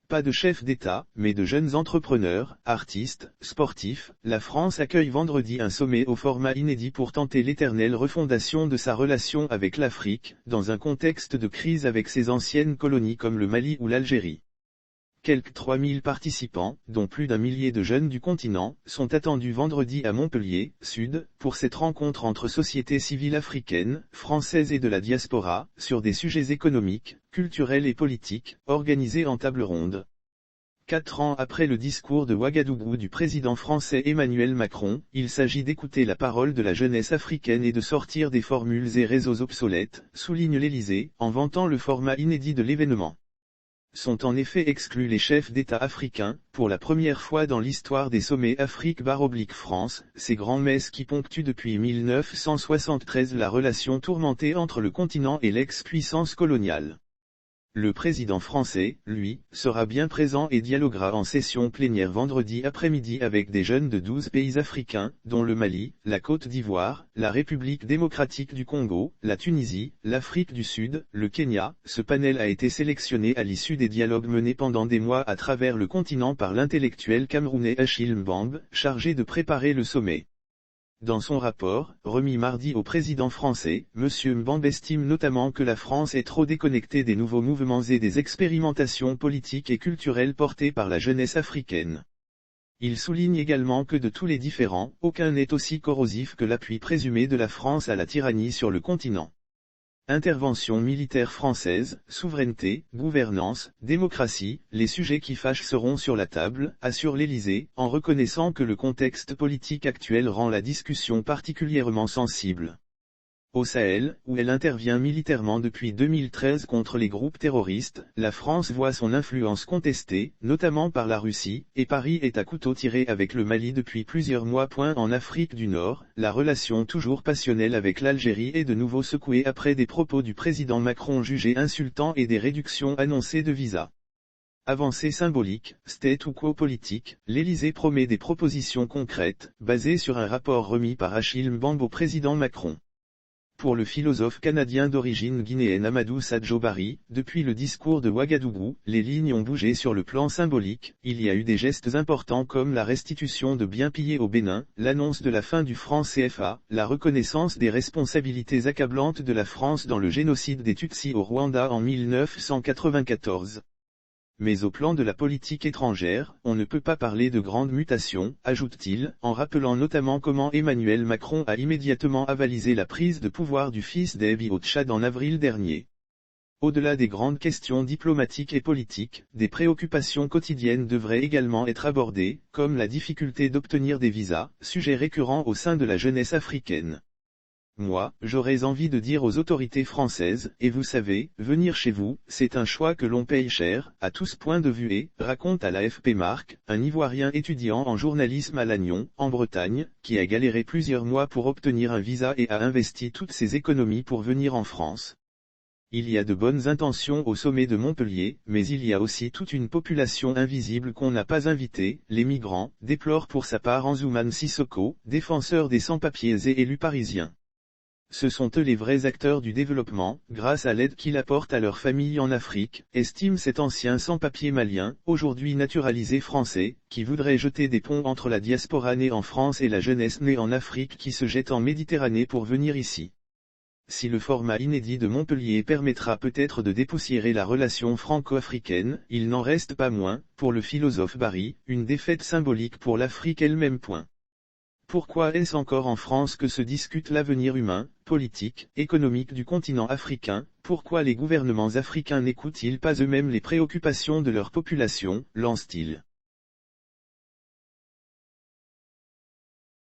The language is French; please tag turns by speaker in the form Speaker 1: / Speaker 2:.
Speaker 1: Pas de chefs d'État, mais de jeunes entrepreneurs, artistes, sportifs. La France accueille vendredi un sommet au format inédit pour tenter l'éternelle refondation de sa relation avec l'Afrique, dans un contexte de crise avec ses anciennes colonies comme le Mali ou l'Algérie. Quelques 3000 participants, dont plus d'1 millier de jeunes du continent, sont attendus vendredi à Montpellier, Sud, pour cette rencontre entre sociétés civiles africaines, françaises et de la diaspora, sur des sujets économiques, culturels et politiques, organisés en table ronde. 4 ans après le discours de Ouagadougou du président français Emmanuel Macron, il s'agit d'écouter la parole de la jeunesse africaine et de sortir des formules et réseaux obsolètes, souligne l'Élysée, en vantant le format inédit de l'événement. Sont en effet exclus les chefs d'État africains, pour la première fois dans l'histoire des sommets Afrique/France, ces grands-messes qui ponctuent depuis 1973 la relation tourmentée entre le continent et l'ex-puissance coloniale. Le président français, lui, sera bien présent et dialoguera en session plénière vendredi après-midi avec des jeunes de 12 pays africains, dont le Mali, la Côte d'Ivoire, la République démocratique du Congo, la Tunisie, l'Afrique du Sud, le Kenya. Ce panel a été sélectionné à l'issue des dialogues menés pendant des mois à travers le continent par l'intellectuel camerounais Achille Mbambe, chargé de préparer le sommet. Dans son rapport, remis mardi au président français, M. Mbambe estime notamment que la France est trop déconnectée des nouveaux mouvements et des expérimentations politiques et culturelles portées par la jeunesse africaine. Il souligne également que de tous les différends, aucun n'est aussi corrosif que l'appui présumé de la France à la tyrannie sur le continent. Intervention militaire française, souveraineté, gouvernance, démocratie, les sujets qui fâchent seront sur la table, assure l'Élysée, en reconnaissant que le contexte politique actuel rend la discussion particulièrement sensible. Au Sahel, où elle intervient militairement depuis 2013 contre les groupes terroristes, la France voit son influence contestée, notamment par la Russie, et Paris est à couteau tiré avec le Mali depuis plusieurs mois. En Afrique du Nord, la relation toujours passionnelle avec l'Algérie est de nouveau secouée après des propos du président Macron jugés insultants et des réductions annoncées de visas. Avancée symbolique, state ou quo politique, l'Élysée promet des propositions concrètes, basées sur un rapport remis par Achille Mbambe au président Macron. Pour le philosophe canadien d'origine guinéenne Amadou Sadjo Barry, depuis le discours de Ouagadougou, les lignes ont bougé sur le plan symbolique. Il y a eu des gestes importants comme la restitution de biens pillés au Bénin, l'annonce de la fin du franc CFA, la reconnaissance des responsabilités accablantes de la France dans le génocide des Tutsis au Rwanda en 1994. Mais au plan de la politique étrangère, on ne peut pas parler de grandes mutations, ajoute-t-il, en rappelant notamment comment Emmanuel Macron a immédiatement avalisé la prise de pouvoir du fils d'Abiy au Tchad en avril dernier. Au-delà des grandes questions diplomatiques et politiques, des préoccupations quotidiennes devraient également être abordées, comme la difficulté d'obtenir des visas, sujet récurrent au sein de la jeunesse africaine. Moi, j'aurais envie de dire aux autorités françaises, et vous savez, venir chez vous, c'est un choix que l'on paye cher, à tous points de vue et, raconte à l'AFP Marc, un Ivoirien étudiant en journalisme à Lannion, en Bretagne, qui a galéré plusieurs mois pour obtenir un visa et a investi toutes ses économies pour venir en France. Il y a de bonnes intentions au sommet de Montpellier, mais il y a aussi toute une population invisible qu'on n'a pas invitée, les migrants, déplore pour sa part Anzouman Sissoko, défenseur des sans-papiers et élu parisien. Ce sont eux les vrais acteurs du développement, grâce à l'aide qu'ils apportent à leurs familles en Afrique, estime cet ancien sans-papier malien, aujourd'hui naturalisé français, qui voudrait jeter des ponts entre la diaspora née en France et la jeunesse née en Afrique qui se jette en Méditerranée pour venir ici. Si le format inédit de Montpellier permettra peut-être de dépoussiérer la relation franco-africaine, il n'en reste pas moins, pour le philosophe Barry, une défaite symbolique pour l'Afrique elle-même. Pourquoi est-ce encore en France que se discute l'avenir humain, politique, économique du continent africain? Pourquoi les gouvernements africains n'écoutent-ils pas eux-mêmes les préoccupations de leur population, lance-t-il.